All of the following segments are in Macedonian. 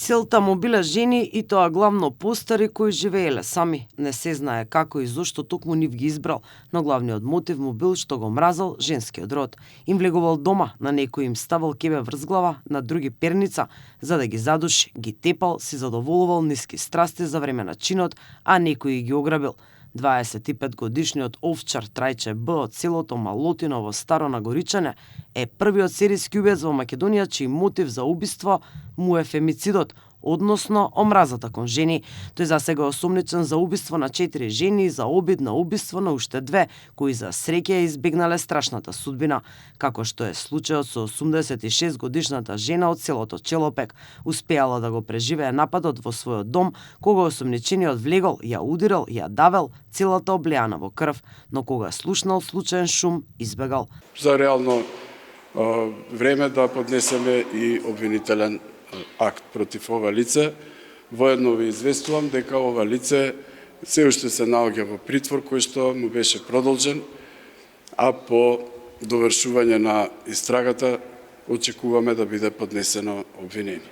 Целта му биле жени и тоа главно постари кои живееле сами. Не се знае како и зошто токму нив ги избрал, но главниот мотив му бил што го мразел женскиот род. Им влегувал дома, на некои им ставал кебе врз глава, на други перница, за да ги задуши, ги тепал, си задоволувал ниски страсти за време на чинот, а некои ги ограбил. 25-годишниот овчар Трајче Б од селото Малотино во Старо Нагоричане е првиот серијски убиец во Македонија чиј мотив за убиство му е фемицидот, односно омразата кон жени. Тој засега осомничен за убиство на 4 жени и за обид на убиство на уште 2, кои за среќа избегнале страшната судбина, како што е случајот со 86 годишната жена од селото Челопек. Успеала да го преживее нападот во својот дом, кога осомничениот влегол, ја удирал, ја давел, целата облеана во крв, но кога слушнал случаен шум, избегал. За реално време да поднесеме и обвинителен акт против ова лице. Воедно ви известувам дека ова лице се уште се наоѓа во притвор кој што му беше продолжен, а по довршување на истрагата очекуваме да биде поднесено обвинение.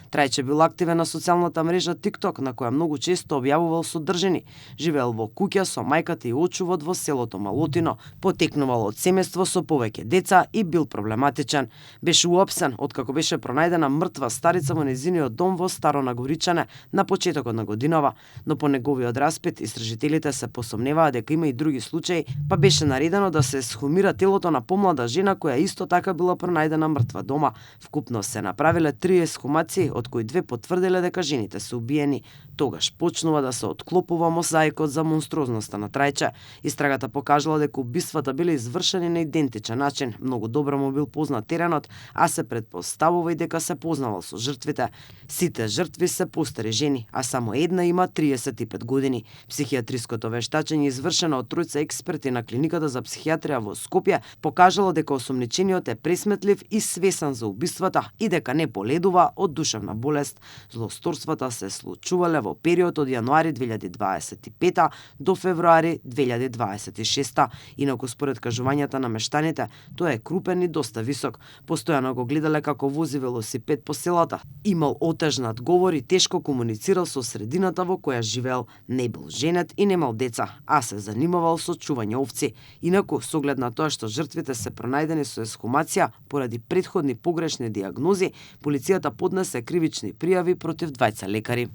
Трајче бил активен на социјалната мрежа TikTok, на која многу често објавувал содржини. Живеел во куќа со мајката и очувот во селото Малотино. Потекнувал од семејство со повеќе деца и бил проблематичен. Беше уапсен откако беше пронајдена мртва старица во нејзиниот дом во Старо Нагоричане на почетокот на годинава, но по неговиот распит истражителите се посомневаат дека има и други случаи, па беше наредено да се схумира телото на помлада жена која исто така била пронајдена мртва дома. Вкупно се направиле 3 ексхумации, од кои 2 потврдиле дека жените се убиени. Тогаш почнува да се отклопува мозаикот за монструозноста на Трајче. Истрагата покажала дека убиствата биле извршени на идентичен начин. Многу добро му бил познат теренот, а се претпоставува и дека се познавал со жртвите. Сите жртви се постари жени, а само една има 35 години. Психијатриското вештачење извршено од тројца експерти на клиниката за психијатрија во Скопје покажало дека осомничениот е пресметлив и свесен за убиствата и дека не боледува од душевна болест. Злосторствата се случувале во период од јануари 2025 до февруари 2026. Инаку според кажувањата на мештаните, тој е крупен и доста висок. Постојано го гледале како вози велосипед по селата. Имал отежнат говор и тешко комуницирал со средината во која живеел. Не бил женет и немал деца, а се занимавал со чување овци. Инаку, со оглед на тоа што жртвите се пронајдени со ексхумација поради претходни погрешни диагнози, полицијата поднесе кривични пријави против 2 лекари.